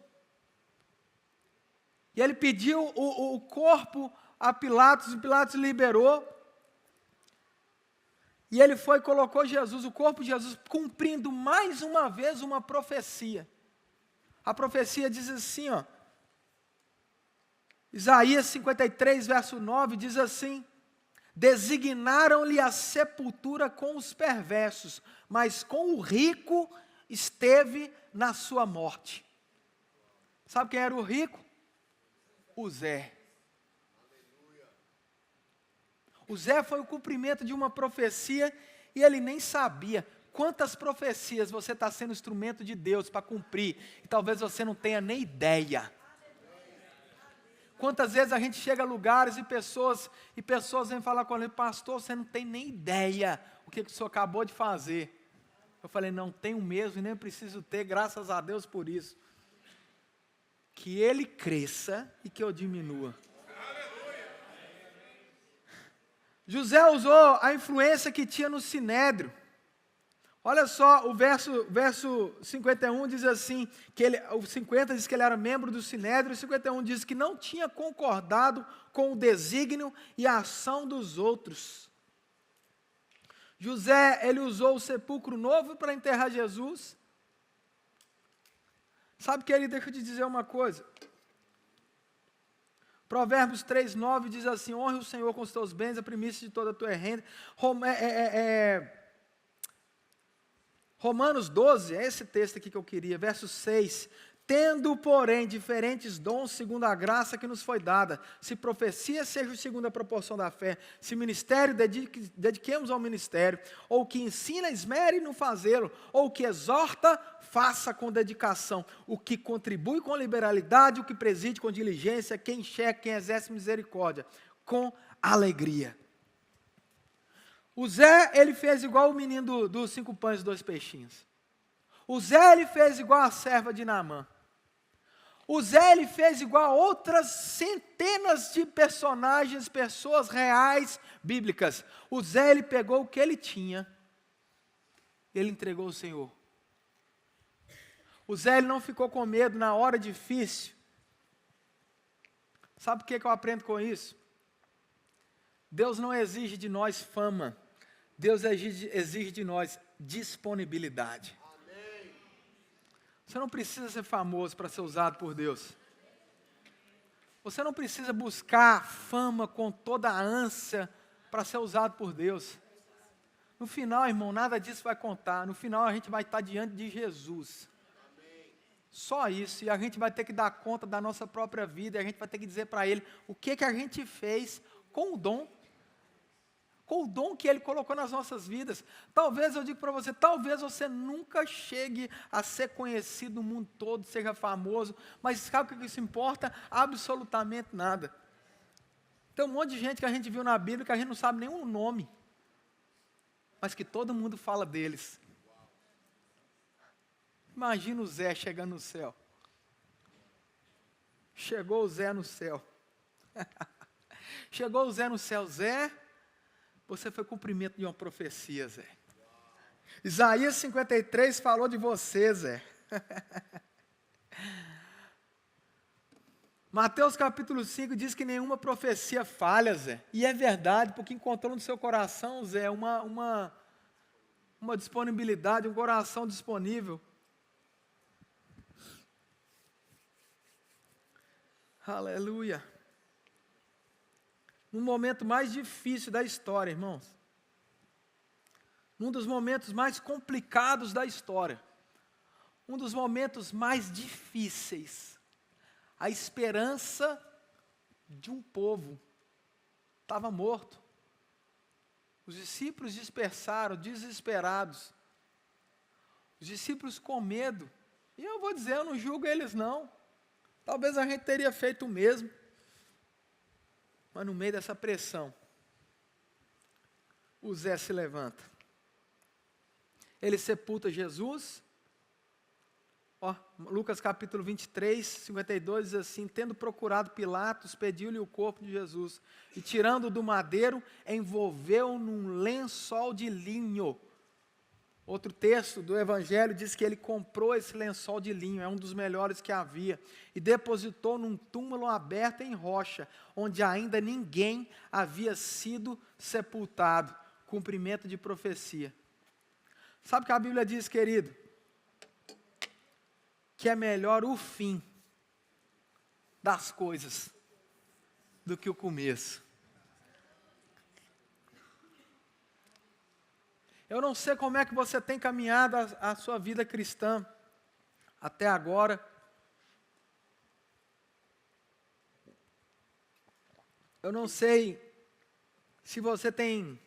e ele pediu o corpo a Pilatos, e Pilatos liberou, e ele foi e colocou Jesus, o corpo de Jesus, cumprindo mais uma vez uma profecia. A profecia diz assim, ó, Isaías 53, verso 9, diz assim: designaram-lhe a sepultura com os perversos, mas com o rico esteve na sua morte. Sabe quem era o rico? O Zé. O Zé foi o cumprimento de uma profecia e ele nem sabia. Quantas profecias você está sendo instrumento de Deus para cumprir e talvez você não tenha nem ideia. Quantas vezes a gente chega a lugares e pessoas vêm falar com ele: pastor, você não tem nem ideia o que o senhor acabou de fazer. Eu falei: não tenho mesmo e nem preciso ter, graças a Deus por isso. Que ele cresça e que eu diminua. José usou a influência que tinha no Sinédrio. Olha só, o verso 51 diz assim, o 50 diz que ele era membro do Sinédrio, o 51 diz que não tinha concordado com o desígnio e a ação dos outros. José, ele usou o sepulcro novo para enterrar Jesus. Sabe, querido, deixa eu te dizer uma coisa. Provérbios 3:9 diz assim, honre o Senhor com os teus bens, a primícia de toda a tua renda. Romanos 12, é esse texto aqui que eu queria, verso 6. Tendo, porém, diferentes dons segundo a graça que nos foi dada, se profecia, seja segundo a proporção da fé, se ministério, dediquemos ao ministério, ou que ensina, esmere no fazê-lo, ou que exorta, faça com dedicação, o que contribui com liberalidade, o que preside com diligência, quem enxerga, quem exerce misericórdia, com alegria. O Zé, ele fez igual o menino dos 5 pães e 2 peixinhos. O Zé, ele fez igual a serva de Naamã. O Zé, ele fez igual a outras centenas de personagens, pessoas reais, bíblicas. O Zé, ele pegou o que ele tinha, ele entregou ao Senhor. O Zé, ele não ficou com medo na hora difícil. Sabe o que eu aprendo com isso? Deus não exige de nós fama. Deus exige de nós disponibilidade. Você não precisa ser famoso para ser usado por Deus. Você não precisa buscar fama com toda a ânsia para ser usado por Deus. No final, irmão, nada disso vai contar. No final, a gente vai estar diante de Jesus. Só isso. E a gente vai ter que dar conta da nossa própria vida. E a gente vai ter que dizer para Ele o que a gente fez com o dom. Com o dom que Ele colocou nas nossas vidas. Talvez, eu digo para você, talvez você nunca chegue a ser conhecido no mundo todo, seja famoso, mas sabe o que isso importa? Absolutamente nada. Tem um monte de gente que a gente viu na Bíblia que a gente não sabe nenhum nome, mas que todo mundo fala deles. Imagina o Zé chegando no céu. Chegou o Zé no céu. Chegou o Zé no céu. Zé, você foi cumprimento de uma profecia, Zé. Isaías 53 falou de você, Zé. Mateus capítulo 5 diz que nenhuma profecia falha, Zé. E é verdade, porque encontrou no seu coração, Zé, uma disponibilidade, um coração disponível. Aleluia. No momento mais difícil da história, irmãos. Um dos momentos mais complicados da história. Um dos momentos mais difíceis. A esperança de um povo estava morto. Os discípulos dispersaram, desesperados. Os discípulos com medo. E eu vou dizer, eu não julgo eles não. Talvez a gente teria feito o mesmo. Mas no meio dessa pressão, o Zé se levanta. Ele sepulta Jesus. Lucas capítulo 23, 52 diz assim, tendo procurado Pilatos, pediu-lhe o corpo de Jesus, e tirando do madeiro, envolveu num lençol de linho. Outro texto do Evangelho diz que ele comprou esse lençol de linho, é um dos melhores que havia, e depositou num túmulo aberto em rocha, onde ainda ninguém havia sido sepultado. Cumprimento de profecia. Sabe o que a Bíblia diz, querido? Que é melhor o fim das coisas do que o começo. Eu não sei como é que você tem caminhado a sua vida cristã até agora. Eu não sei se você tem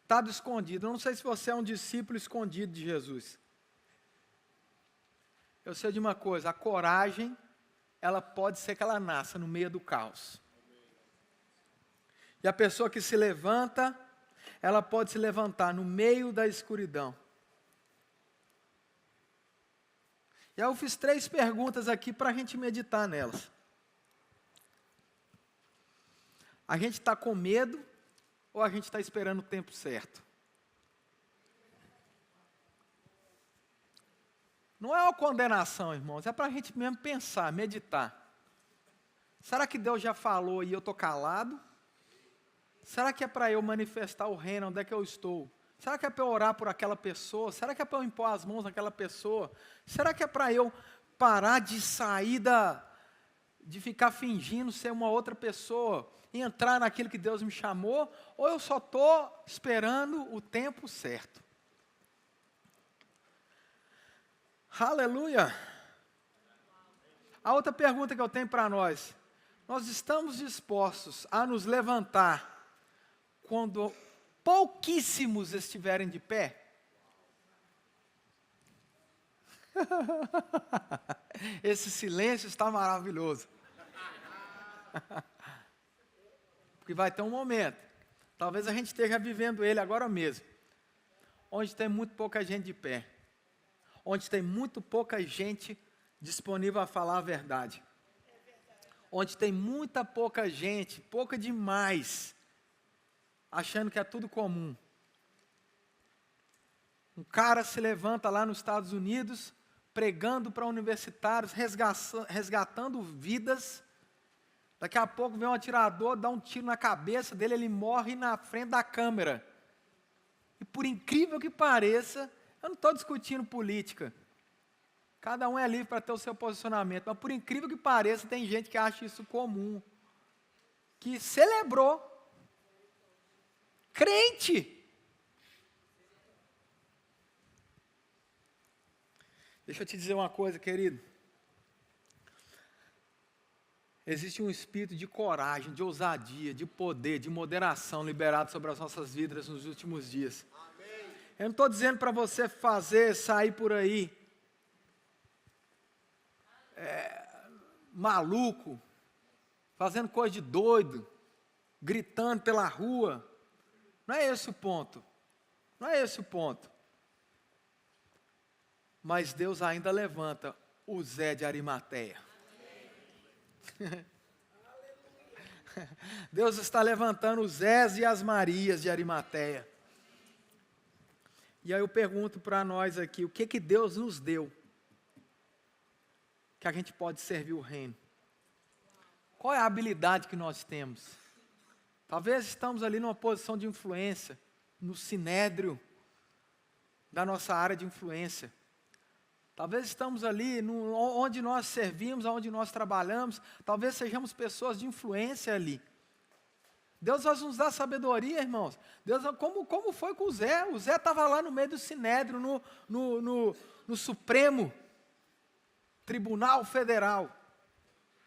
estado escondido. Eu não sei se você é um discípulo escondido de Jesus. Eu sei de uma coisa, a coragem, ela pode ser que ela nasça no meio do caos. E a pessoa que se levanta, ela pode se levantar no meio da escuridão. E eu fiz 3 perguntas aqui para a gente meditar nelas. A gente está com medo ou a gente está esperando o tempo certo? Não é uma condenação, irmãos, é para a gente mesmo pensar, meditar. Será que Deus já falou e eu estou calado? Será que é para eu manifestar o reino onde é que eu estou? Será que é para eu orar por aquela pessoa? Será que é para eu impor as mãos naquela pessoa? Será que é para eu parar de sair de ficar fingindo ser uma outra pessoa e entrar naquilo que Deus me chamou? Ou eu só estou esperando o tempo certo? Aleluia! A outra pergunta que eu tenho para nós: nós estamos dispostos a nos levantar quando pouquíssimos estiverem de pé? Esse silêncio está maravilhoso. Porque vai ter um momento, talvez a gente esteja vivendo ele agora mesmo, onde tem muito pouca gente de pé, onde tem muito pouca gente disponível a falar a verdade, onde tem muita pouca gente, pouca demais, achando que é tudo comum. Um cara se levanta lá nos Estados Unidos, pregando para universitários, resgatando vidas. Daqui a pouco vem um atirador, dá um tiro na cabeça dele, ele morre na frente da câmera. E por incrível que pareça, eu não estou discutindo política. Cada um é livre para ter o seu posicionamento, mas por incrível que pareça, tem gente que acha isso comum, que celebrou. Crente. Deixa eu te dizer uma coisa, querido. Existe um espírito de coragem, de ousadia, de poder, de moderação liberado sobre as nossas vidas nos últimos dias. Amém. Eu não estou dizendo para você sair por aí, maluco, fazendo coisa de doido, gritando pela rua. Não é esse o ponto. Não é esse o ponto. Mas Deus ainda levanta o Zé de Arimateia. Deus está levantando os Zés e as Marias de Arimateia. E aí eu pergunto para nós aqui, o que Deus nos deu que a gente pode servir o reino? Qual é a habilidade que nós temos? Talvez estamos ali numa posição de influência, no sinédrio da nossa área de influência. Talvez estamos ali onde nós servimos, onde nós trabalhamos. Talvez sejamos pessoas de influência ali. Deus vai nos dar sabedoria, irmãos. Deus, como foi com o Zé? O Zé estava lá no meio do sinédrio, no Supremo Tribunal Federal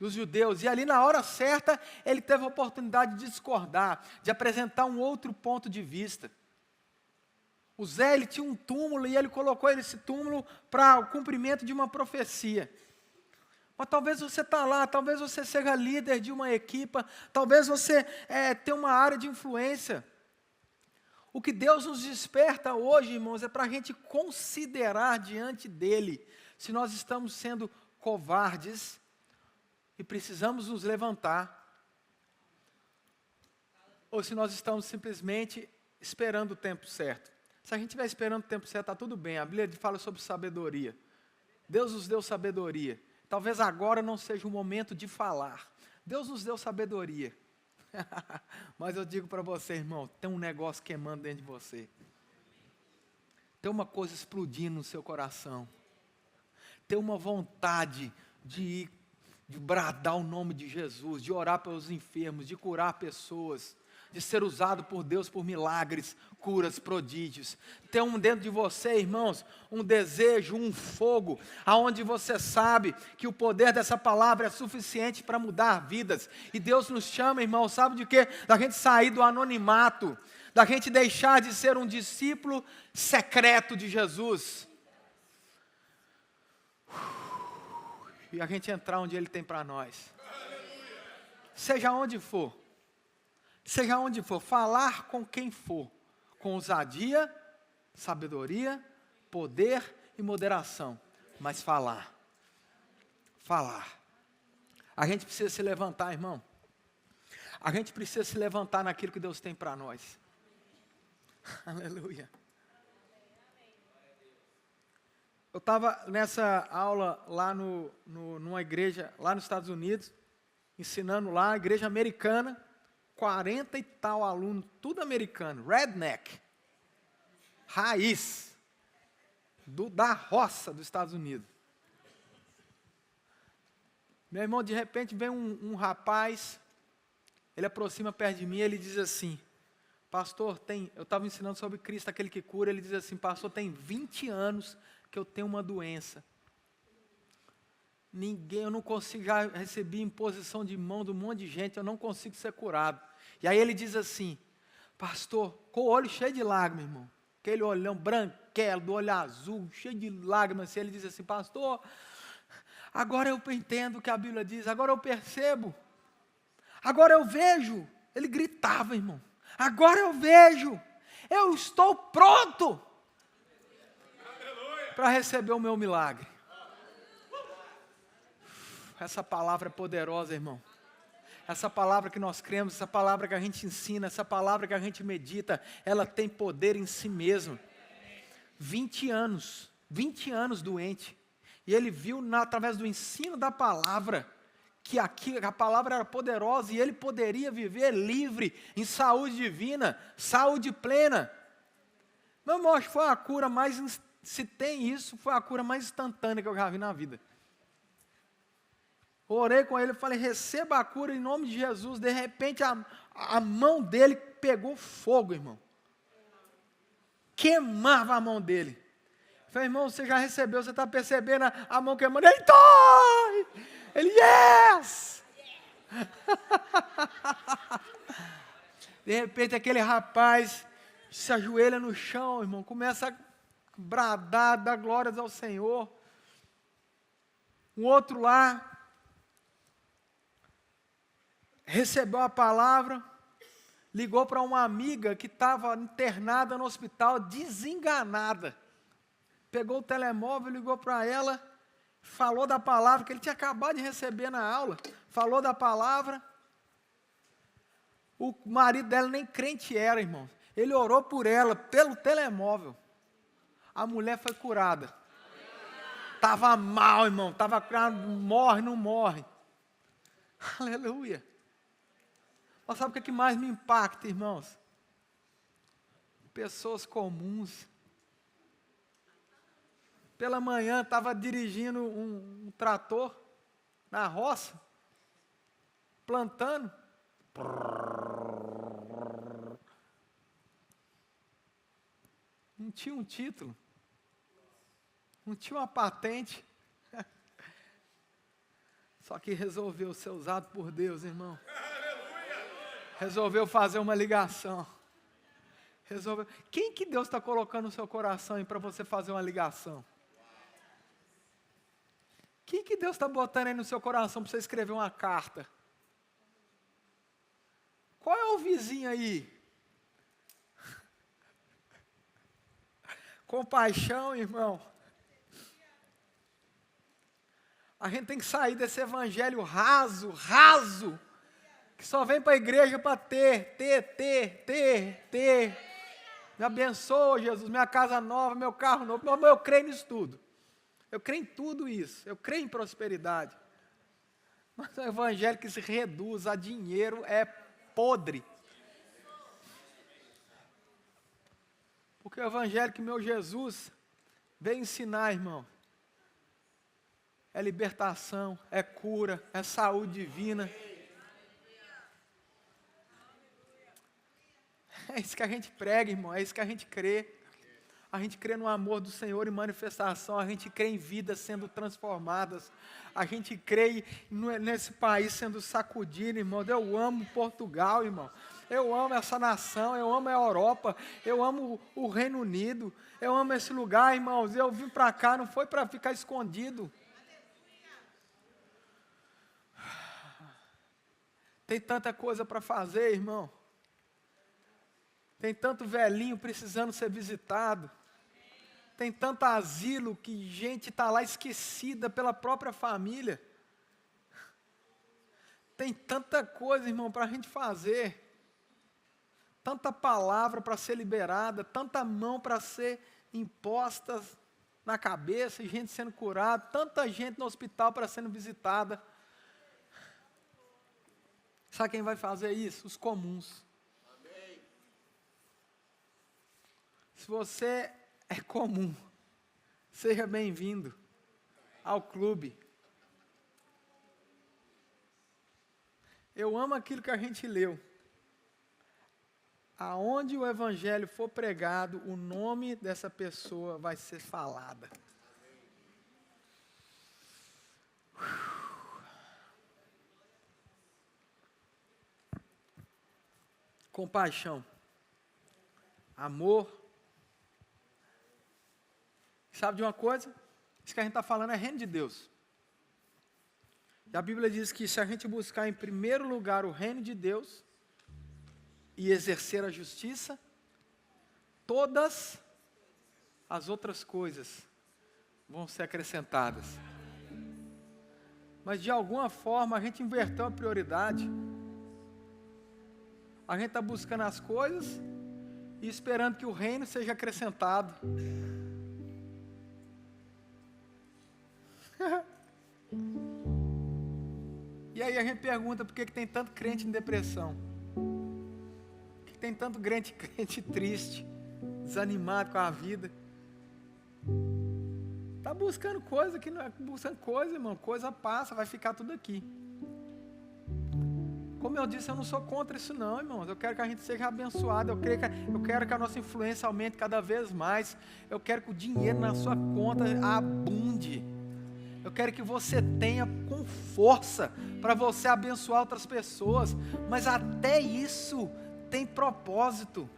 dos judeus. E ali na hora certa, ele teve a oportunidade de discordar, de apresentar um outro ponto de vista. O Zé, ele tinha um túmulo e ele colocou esse túmulo para o cumprimento de uma profecia. Mas talvez você está lá, talvez você seja líder de uma equipa, talvez você tenha uma área de influência. O que Deus nos desperta hoje, irmãos, é para a gente considerar diante dEle se nós estamos sendo covardes e precisamos nos levantar, ou se nós estamos simplesmente esperando o tempo certo. Se a gente estiver esperando o tempo certo, está tudo bem. A Bíblia fala sobre sabedoria. Deus nos deu sabedoria. Talvez agora não seja o momento de falar. Deus nos deu sabedoria. Mas eu digo para você, irmão, tem um negócio queimando dentro de você. Tem uma coisa explodindo no seu coração. Tem uma vontade de bradar o nome de Jesus, de orar pelos enfermos, de curar pessoas, de ser usado por Deus por milagres, curas, prodígios. Tem dentro de você, irmãos, um desejo, um fogo, aonde você sabe que o poder dessa palavra é suficiente para mudar vidas. E Deus nos chama, irmãos, sabe de quê? Da gente sair do anonimato, da gente deixar de ser um discípulo secreto de Jesus. E a gente entrar onde Ele tem para nós. Seja onde for. Seja onde for, falar com quem for, com ousadia, sabedoria, poder e moderação, mas falar. A gente precisa se levantar, irmão. A gente precisa se levantar naquilo que Deus tem para nós. Aleluia. eu estava nessa aula lá numa igreja lá nos Estados Unidos, ensinando lá, igreja americana, 40 e tal alunos, tudo americano, redneck, raiz, da roça dos Estados Unidos. Meu irmão, de repente vem um rapaz, ele aproxima perto de mim e ele diz assim, pastor, eu estava ensinando sobre Cristo, aquele que cura, ele diz assim, pastor, tem 20 anos que eu tenho uma doença. Eu não consigo, já recebi imposição de mão de um monte de gente, eu não consigo ser curado. E aí ele diz assim, pastor, com o olho cheio de lágrimas, irmão, aquele olhão branquelo, do olho azul, cheio de lágrimas, assim, ele diz assim, pastor, agora eu entendo o que a Bíblia diz, agora eu percebo, agora eu vejo. Ele gritava, irmão, agora eu vejo, eu estou pronto para receber o meu milagre. Essa palavra é poderosa, irmão. Essa palavra que nós cremos, essa palavra que a gente ensina, essa palavra que a gente medita, ela tem poder em si mesma. 20 anos doente. E ele viu, através do ensino da palavra, que a palavra era poderosa e ele poderia viver livre, em saúde divina, saúde plena. Meu irmão, acho que foi a cura mais, se tem isso, foi a cura mais instantânea que eu já vi na vida. Orei com ele, falei, receba a cura em nome de Jesus. De repente, a mão dele pegou fogo, irmão. Queimava a mão dele. Falei, irmão, você já recebeu, você está percebendo a mão queimando? Ele, dói! Ele, yes! De repente, aquele rapaz se ajoelha no chão, irmão, começa a bradar, dar glórias ao Senhor. Um outro lá, recebeu a palavra, ligou para uma amiga que estava internada no hospital, desenganada. Pegou o telemóvel, ligou para ela, falou da palavra, que ele tinha acabado de receber na aula, falou da palavra. O marido dela nem crente era, irmão. Ele orou por ela, pelo telemóvel. A mulher foi curada. Estava mal, irmão, estava morre, não morre. Aleluia. Mas sabe o que mais me impacta, irmãos? Pessoas comuns. Pela manhã, estava dirigindo um trator na roça, plantando. Não tinha um título, não tinha uma patente. Só que resolveu ser usado por Deus, irmão. Resolveu fazer uma ligação. Quem que Deus está colocando no seu coração aí para você fazer uma ligação? Quem que Deus está botando aí no seu coração para você escrever uma carta? Qual é o vizinho aí? Compaixão, irmão. A gente tem que sair desse evangelho raso, que só vem para a igreja para ter. Me abençoa, Jesus, minha casa nova, meu carro novo. Meu irmão, eu creio nisso tudo. Eu creio em tudo isso. Eu creio em prosperidade. Mas o evangelho que se reduz a dinheiro é podre. Porque o evangelho que meu Jesus veio ensinar, irmão, é libertação, é cura, é saúde divina. É isso que a gente prega, irmão, é isso que a gente crê. A gente crê no amor do Senhor em manifestação, a gente crê em vidas sendo transformadas, a gente crê nesse país sendo sacudido, irmão. Eu amo Portugal, irmão. Eu amo essa nação, eu amo a Europa, eu amo o Reino Unido, eu amo esse lugar, irmãos. Eu vim para cá, não foi para ficar escondido. Tem tanta coisa para fazer, irmão. Tem tanto velhinho precisando ser visitado. Tem tanto asilo que gente está lá esquecida pela própria família. Tem tanta coisa, irmão, para a gente fazer. Tanta palavra para ser liberada, tanta mão para ser imposta. na cabeça, gente sendo curada, tanta gente no hospital para sendo visitada. Sabe quem vai fazer isso? Os comuns. Amém. Se você é comum, seja bem-vindo ao clube. Eu amo aquilo que a gente leu. Aonde o evangelho for pregado, o nome dessa pessoa vai ser falada. Compaixão, amor. Sabe de uma coisa? Isso que a gente está falando é reino de Deus. E a Bíblia diz que se a gente buscar em primeiro lugar o reino de Deus e exercer a justiça, todas as outras coisas vão ser acrescentadas. Mas de alguma forma a gente inverteu a prioridade. A gente está buscando as coisas e esperando que o reino seja acrescentado. E aí a gente pergunta por que tem tanto crente em depressão? Por que tem tanto crente triste, desanimado com a vida? Está buscando coisa que não é buscando coisa, irmão. Coisa passa, vai ficar tudo aqui. Como eu disse, eu não sou contra isso não, irmãos. Eu quero que a gente seja abençoado. Eu quero que a nossa influência aumente cada vez mais. Eu quero que o dinheiro na sua conta abunde. Eu quero que você tenha com força para você abençoar outras pessoas. Mas até isso tem propósito.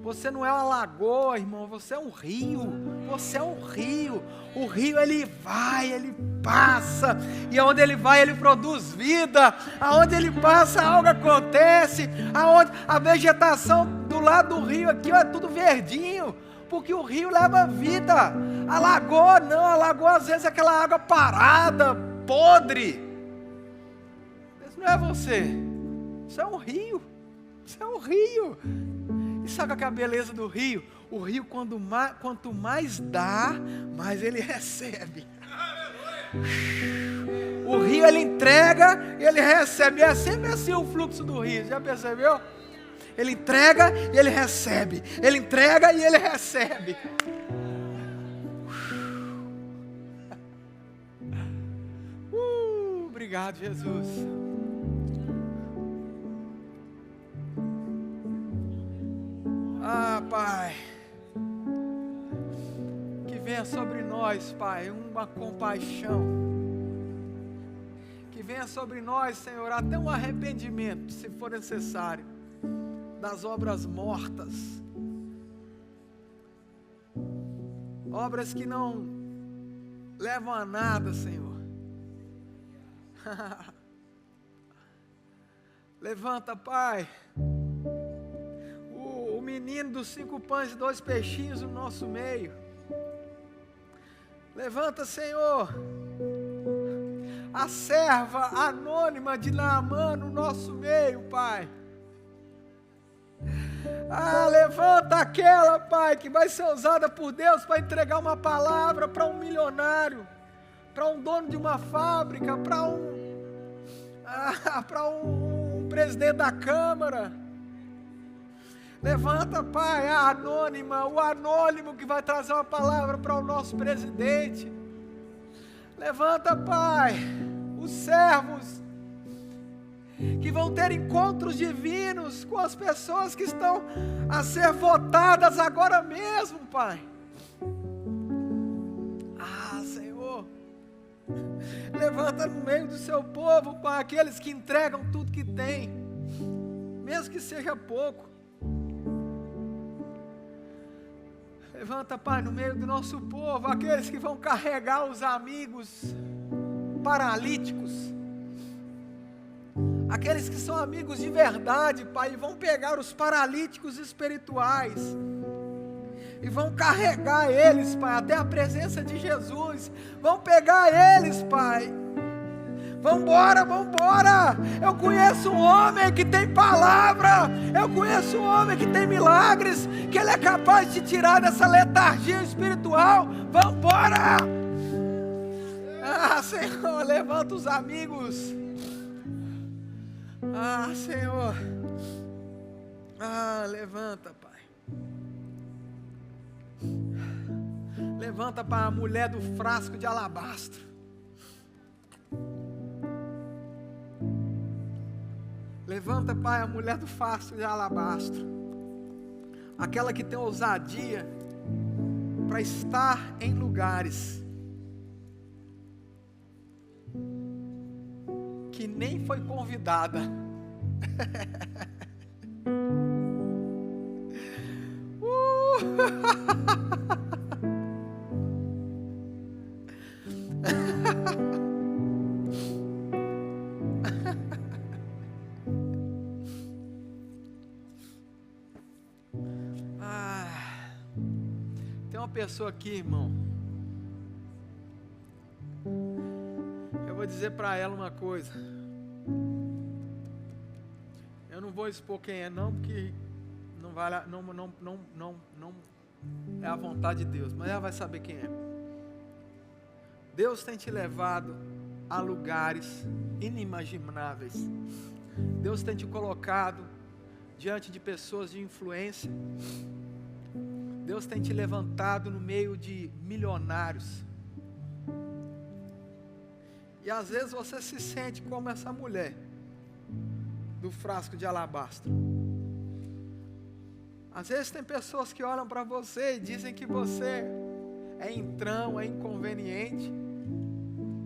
Você não é uma lagoa, irmão. Você é um rio. Você é um rio. O rio, ele vai, ele passa. E aonde ele vai, ele produz vida. Aonde ele passa, algo acontece. Aonde a vegetação do lado do rio aqui é tudo verdinho. Porque o rio leva vida. A lagoa não. A lagoa às vezes é aquela água parada, podre. Isso não é você. Isso é um rio. Isso é um rio. E sabe qual é a beleza do rio? O rio, quanto mais dá, mais ele recebe. O rio, ele entrega e ele recebe. É sempre assim o fluxo do rio, já percebeu? Ele entrega e ele recebe. Ele entrega e ele recebe. Obrigado, Jesus. Ah, Pai, que venha sobre nós, Pai, uma compaixão, que venha sobre nós, Senhor, até um arrependimento, se for necessário, das obras mortas, obras que não levam a nada, Senhor. Levanta, Pai, o menino dos 5 pães e 2 peixinhos no nosso meio. Levanta, Senhor, a serva anônima de Naamã no nosso meio, Pai. Levanta aquela, Pai, que vai ser usada por Deus para entregar uma palavra para um milionário, para um dono de uma fábrica, para um presidente da Câmara. Levanta, Pai, a anônima, o anônimo que vai trazer uma palavra para o nosso presidente. Levanta, Pai, os servos que vão ter encontros divinos com as pessoas que estão a ser votadas agora mesmo, Pai. Senhor, levanta no meio do seu povo, Pai, aqueles que entregam tudo que tem, mesmo que seja pouco. Levanta, Pai, no meio do nosso povo, aqueles que vão carregar os amigos paralíticos, aqueles que são amigos de verdade, Pai, e vão pegar os paralíticos espirituais e vão carregar eles, Pai, até a presença de Jesus. Vão pegar eles, Pai. Vambora, vambora. Eu conheço um homem que tem palavra. Eu conheço um homem que tem milagres, que ele é capaz de tirar dessa letargia espiritual. Vamos embora! Ah, Senhor, levanta os amigos. Ah, Senhor. Ah, levanta, Pai. Levanta para a mulher do frasco de alabastro. Levanta, Pai, a mulher do frasco de alabastro. Aquela que tem ousadia para estar em lugares que nem foi convidada. Tem uma pessoa aqui, irmão. Eu vou dizer para ela uma coisa. Eu não vou expor quem é não, porque não vale, não é a vontade de Deus, mas ela vai saber quem é. Deus tem te levado a lugares inimagináveis. Deus tem te colocado diante de pessoas de influência. Deus tem te levantado no meio de milionários. E às vezes você se sente como essa mulher do frasco de alabastro. Às vezes tem pessoas que olham para você e dizem que você é entrão, é inconveniente,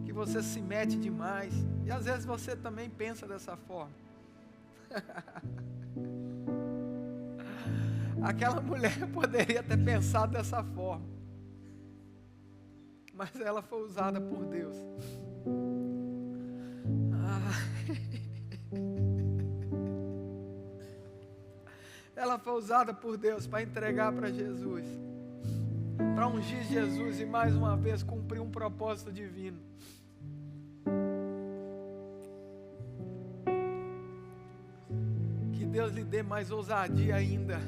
que você se mete demais. E às vezes você também pensa dessa forma. Aquela mulher poderia ter pensado dessa forma, mas ela foi usada por Deus. Ela foi usada por Deus para entregar para Jesus, para ungir Jesus e mais uma vez cumprir um propósito divino. Que Deus lhe dê mais ousadia ainda.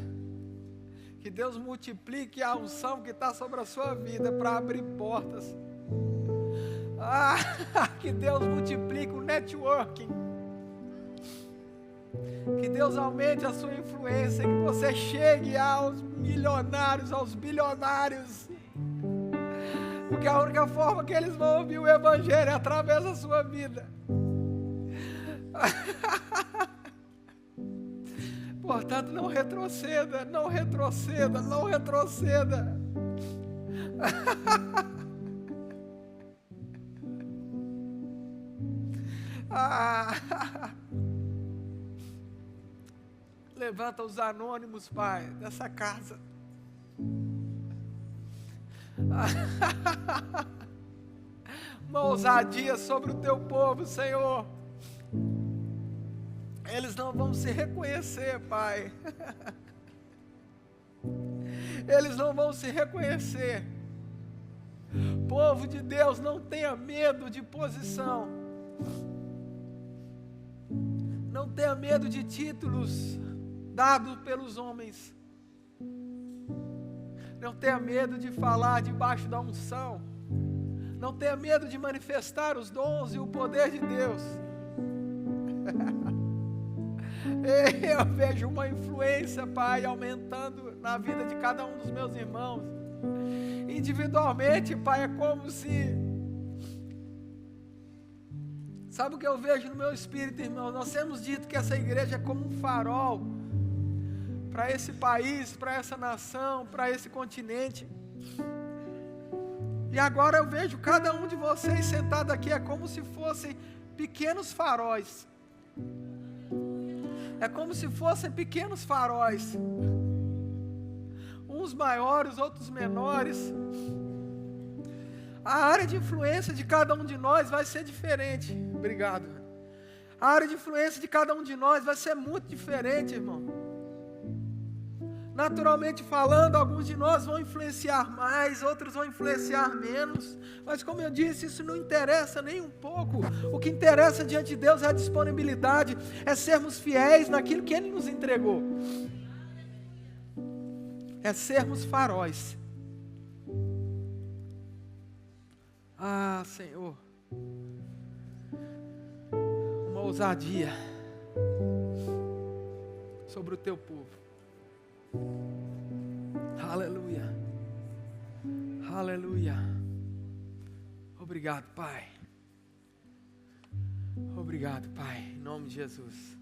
Que Deus multiplique a unção que está sobre a sua vida para abrir portas. Que Deus multiplique o networking. Que Deus aumente a sua influência. Que você chegue aos milionários, aos bilionários. Porque a única forma que eles vão ouvir o Evangelho é através da sua vida. Portanto, não retroceda, não retroceda, não retroceda. Levanta os anônimos, Pai, dessa casa. Uma ousadia sobre o teu povo, Senhor. Eles não vão se reconhecer, Pai. Eles não vão se reconhecer. Povo de Deus, não tenha medo de posição. Não tenha medo de títulos dados pelos homens. Não tenha medo de falar debaixo da unção. Não tenha medo de manifestar os dons e o poder de Deus. Eu vejo uma influência, Pai, aumentando na vida de cada um dos meus irmãos. Individualmente, Pai, é como se... Sabe o que eu vejo no meu espírito, irmão? Nós temos dito que essa igreja é como um farol para esse país, para essa nação, para esse continente. E agora eu vejo cada um de vocês sentado aqui, é como se fossem pequenos faróis. É como se fossem pequenos faróis. Uns maiores, outros menores. A área de influência de cada um de nós vai ser diferente. Obrigado. A área de influência de cada um de nós vai ser muito diferente, irmão. Naturalmente falando, alguns de nós vão influenciar mais, outros vão influenciar menos. Mas como eu disse, isso não interessa nem um pouco. O que interessa diante de Deus é a disponibilidade, é sermos fiéis naquilo que Ele nos entregou. É sermos faróis. Ah, Senhor, uma ousadia sobre o Teu povo. Aleluia, aleluia. Obrigado, Pai. Obrigado, Pai, em nome de Jesus.